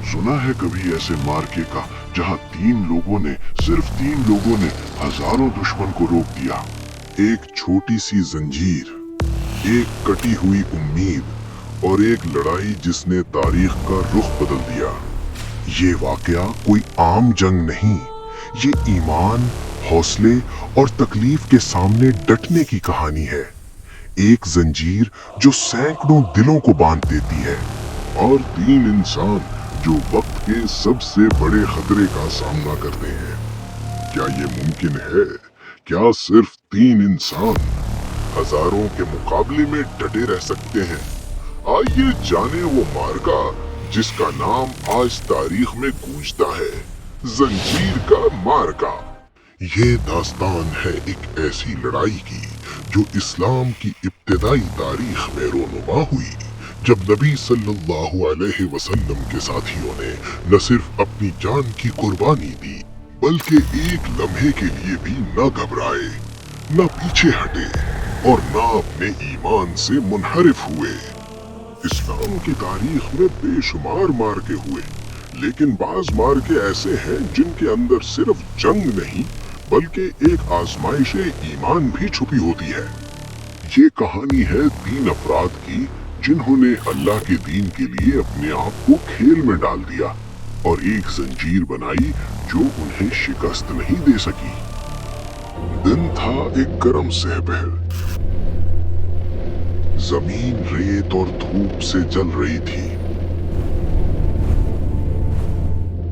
सुना है कभी ऐसे मार्के का जहां सिर्फ तीन लोगों ने हजारों दुश्मन को रोक दिया। एक छोटी सी जंजीर, एक कटी हुई उम्मीद और एक लड़ाई जिसने तारीख का रुख बदल दिया। ये वाकया कोई आम जंग नहीं, ये ईमान, हौसले और तकलीफ के सामने डटने की कहानी है। एक जंजीर जो सैकड़ों दिलों को बांध देती है और तीन इंसान जो वक्त के सबसे बड़े खतरे का सामना करते हैं। क्या ये मुमकिन है? क्या सिर्फ तीन इंसान हजारों के मुकाबले में डटे रह सकते हैं? आइए जाने वो मार्का जिसका नाम आज तारीख में गूंजता है, जंजीर का मार्का। ये दास्तान है एक ऐसी लड़ाई की जो इस्लाम की इब्तिदाई तारीख में रोनुमा हुई, जब नबी सल्लल्लाहु अलैहि वसल्लम के साथियों ने न सिर्फ अपनी जान की कुर्बानी दी, बल्कि एक लम्हे के लिए भी न घबराए, न पीछे हटे और न अपने ईमान से मुनहरिफ हुए। इस्लाम की तारीख में बेशुमार मार्के हुए, लेकिन बाज मार्के ऐसे हैं जिनके अंदर सिर्फ जंग नहीं बल्कि एक आजमाइश ईमान भी छुपी होती है। ये कहानी है तीन अफराद की जिन्होंने अल्लाह के दीन के लिए अपने आप को खेल में डाल दिया और एक जंजीर बनाई जो उन्हें शिकस्त नहीं दे सकी। दिन था एक गर्म सहपहर। जमीन रेत और धूप से जल रही थी।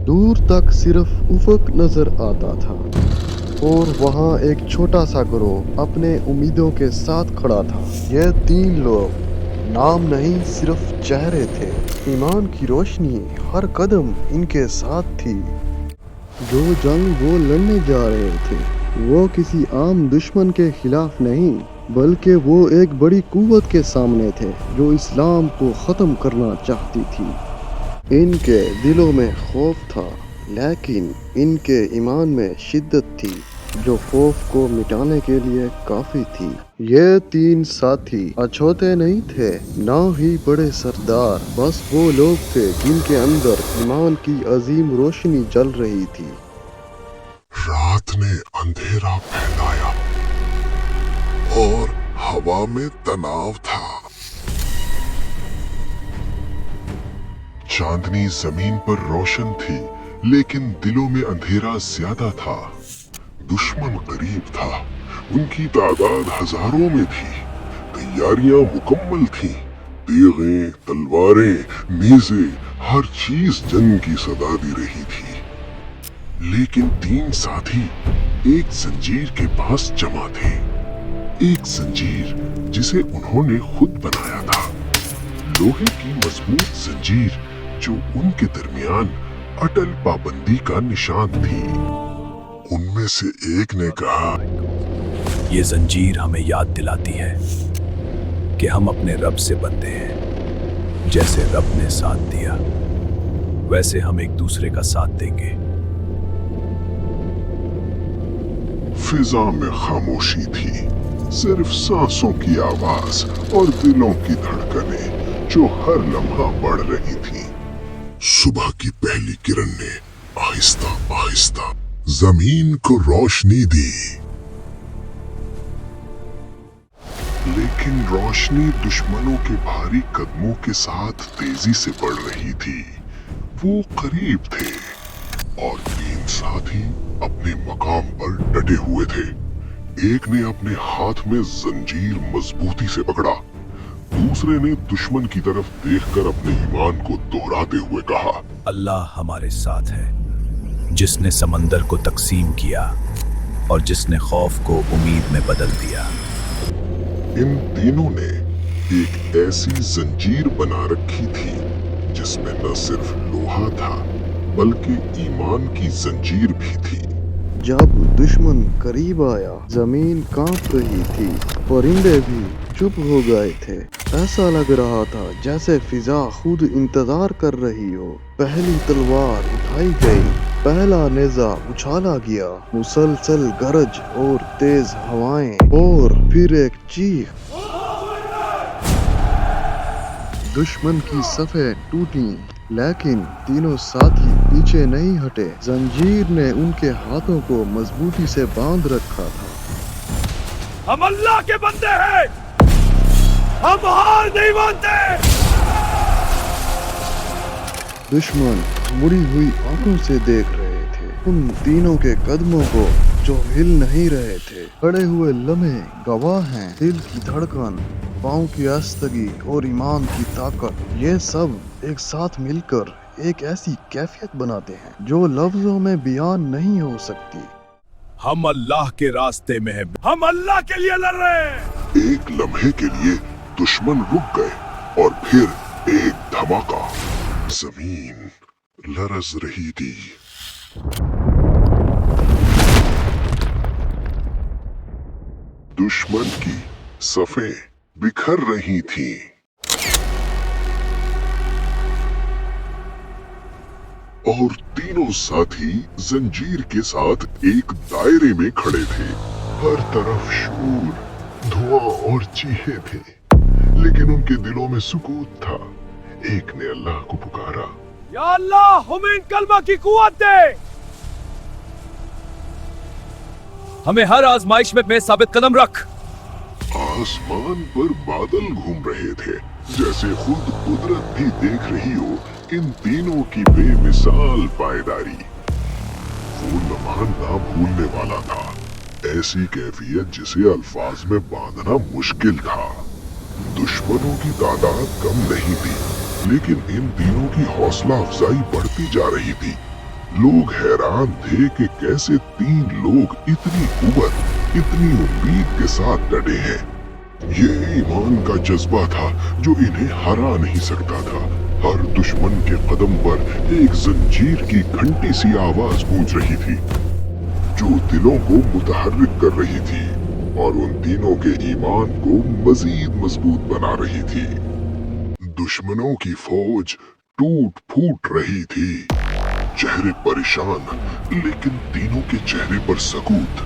दूर तक सिर्फ उफक नजर आता था और वहाँ एक छोटा सा गिरोह अपने उम्मीदों के साथ खड़ा था। यह तीन लोग नाम नहीं सिर्फ चेहरे थे। ईमान की रोशनी हर कदम इनके साथ थी। जो जंग वो लड़ने जा रहे थे वो किसी आम दुश्मन के खिलाफ नहीं, बल्कि वो एक बड़ी कुव्वत के सामने थे जो इस्लाम को ख़त्म करना चाहती थी। इनके दिलों में खौफ था, लेकिन इनके ईमान में शिद्दत थी जो खौफ को मिटाने के लिए काफी थी। ये तीन साथी अछूते नहीं थे, ना ही बड़े सरदार, बस वो लोग थे जिनके अंदर ईमान की अजीम रोशनी जल रही थी। रात ने अंधेरा फैलाया और हवा में तनाव था। चांदनी जमीन पर रोशन थी, लेकिन दिलों में अंधेरा ज्यादा था। दुश्मन करीब था, उनकी तादाद हजारों में थी। तैयारियां मुकम्मल थीं, तेगें, तलवारें, नेज़े, हर चीज जंग की सदा दे रही थी। लेकिन तीन साथी एक जंजीर के पास जमा थे, एक जंजीर जिसे उन्होंने खुद बनाया था। लोहे की मजबूत जंजीर जो उनके दरमियान अटल पाबंदी का निशान थी। उनमें से एक ने कहा, ये जंजीर हमें याद दिलाती है कि हम अपने रब से बंधे हैं। जैसे रब ने साथ दिया वैसे हम एक दूसरे का साथ देंगे। फिजा में खामोशी थी, सिर्फ सांसों की आवाज और दिलों की धड़कनें जो हर लम्हा बढ़ रही थी। सुबह की पहली किरण ने आहिस्ता आहिस्ता जमीन को रोशनी दी, लेकिन रोशनी दुश्मनों के भारी कदमों के साथ तेजी से बढ़ रही थी। वो करीब थे और तीन साथी अपने मकाम पर डटे हुए थे। एक ने अपने हाथ में जंजीर मजबूती से पकड़ा, दूसरे ने दुश्मन की तरफ देखकर अपने ईमान को दोहराते हुए कहा, अल्लाह हमारे साथ है, जिसने समंदर को तकसीम किया और जिसने खौफ को उम्मीद में बदल दिया। इन तीनों ने एक ऐसी जंजीर बना रखी थी जिसमें न सिर्फ लोहा था बल्कि ईमान की जंजीर भी थी। जब दुश्मन करीब आया, जमीन कांप रही थी, परिंदे भी चुप हो गए थे। ऐसा लग रहा था जैसे फिजा खुद इंतजार कर रही हो। पहली तलवार उठाई गई, पहला नेजा उछाला गया, मुसलसल गरज और तेज हवाएं और फिर एक चीख। दुश्मन की सफ़ें टूटी, लेकिन तीनों साथी पीछे नहीं हटे। जंजीर ने उनके हाथों को मजबूती से बांध रखा था। हम अल्लाह के बंदे हैं, हम हार नहीं मानते। दुश्मन मुड़ी हुई आंखों से देख रहे थे उन तीनों के कदमों को जो हिल नहीं रहे थे। खड़े हुए लम्हे गवाह हैं दिल की धड़कन, पाँव की आस्तगी और ईमान की ताकत। ये सब एक साथ मिलकर एक ऐसी कैफियत बनाते हैं जो लफ्जों में बयान नहीं हो सकती। हम अल्लाह के रास्ते में हैं, हम अल्लाह के लिए लड़ रहे हैं। एक लम्हे के लिए दुश्मन रुक गए और फिर एक धमाका। जमीन लरज रही थी। दुश्मन की सफ़ें बिखर रही थीं। और तीनों साथी जंजीर के साथ एक दायरे में खड़े थे। हर तरफ शोर, धुआं और चीखें थे, लेकिन उनके दिलों में सुकूत था। एक ने अल्लाह को पुकारा, या अल्लाह हमें इन कलमा की कुव्वत दे। हमें हर आजमाइश में साबित कदम रख। आसमान पर बादल घूम रहे थे, जैसे खुद कुदरत भी देख रही हो इन तीनों की बेमिसाल पायदारी। वो लम्हा ना भूलने वाला था, ऐसी कैफियत जिसे अल्फाज में बांधना मुश्किल था। दुश्मनों की तादाद कम नहीं थी, लेकिन इन तीनों की हौसला अफजाई बढ़ती जा रही थी। लोग हैरान थे कि कैसे तीन लोग इतनी कुव्वत, इतनी उम्मीद के साथ डटे हैं। ये ईमान का जज्बा था जो इन्हें हरा नहीं सकता था। हर दुश्मन के कदम पर एक जंजीर की घंटी सी आवाज गूंज रही थी, जो दिलों को मुतहर्रिक कर रही थी और उन तीनों के ईमान को मजीद मजबूत बना रही थी। दुश्मनों की फौज टूट फूट रही थी, चेहरे परेशान, लेकिन तीनों के चेहरे पर सकूत,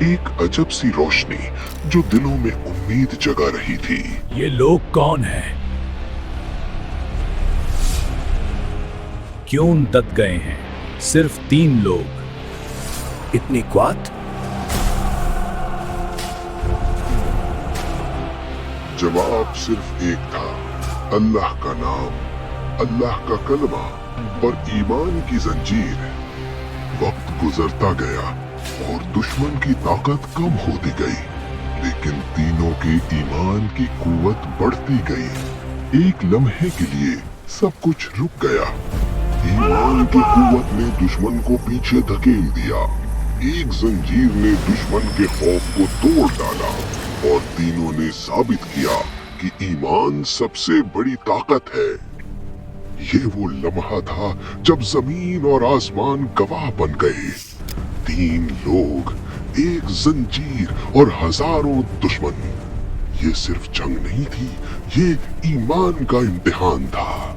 एक अजब सी रोशनी जो दिलों में उम्मीद जगा रही थी। ये लोग कौन हैं? क्यों डट गए हैं? सिर्फ तीन लोग, इतनी क्वात? जवाब सिर्फ एक था, अल्लाह का नाम, अल्लाह का कलमा और ईमान की जंजीर। वक्त गुजरता गया और दुश्मन की ताकत कम होती गई, लेकिन तीनों के ईमान की कुव्वत बढ़ती गई। एक लम्हे के लिए सब कुछ रुक गया। ईमान की कुव्वत ने दुश्मन को पीछे धकेल दिया। एक जंजीर ने दुश्मन के खौफ को तोड़ डाला और तीनों ने साबित किया कि ईमान सबसे बड़ी ताकत है। ये वो लम्हा था जब जमीन और आसमान गवाह बन गए। तीन लोग, एक जंजीर और हजारों दुश्मन। ये सिर्फ जंग नहीं थी, ये ईमान का इम्तिहान था।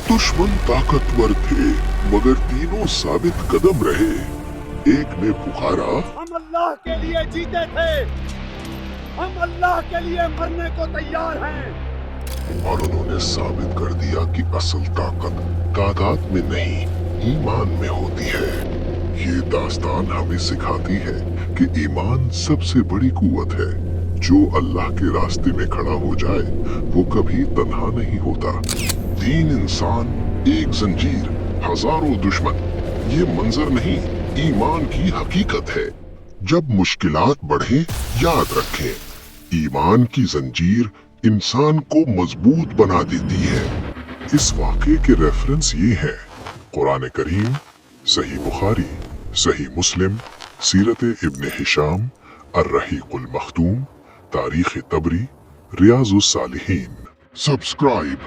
दुश्मन ताकतवर थे, मगर तीनों साबित कदम रहे। एक ने पुकारा, हम अल्लाह के लिए जीते थे, हम अल्लाह के लिए मरने को तैयार हैं। और उन्होंने साबित कर दिया कि असल ताकत तादाद में नहीं, ईमान में होती है। ये दास्तान हमें सिखाती है कि ईमान सबसे बड़ी कुव्वत है। जो अल्लाह के रास्ते में खड़ा हो जाए वो कभी तन्हा नहीं होता। तीन इंसान, एक जंजीर, हजारों दुश्मन, ये मंजर नहीं, ईमान की हकीकत है। जब मुश्किलात बढ़े, याद रखें, ईमान की जंजीर इंसान को मजबूत बना देती है। इस वाक़े के रेफरेंस ये है, कुरान करीम, सही बुखारी, सही मुस्लिम, सीरत इब्न हिशाम, अर्रहीकुल मख्तूम, तारीख तबरी, रियाजुस सालिहीन। सब्सक्राइब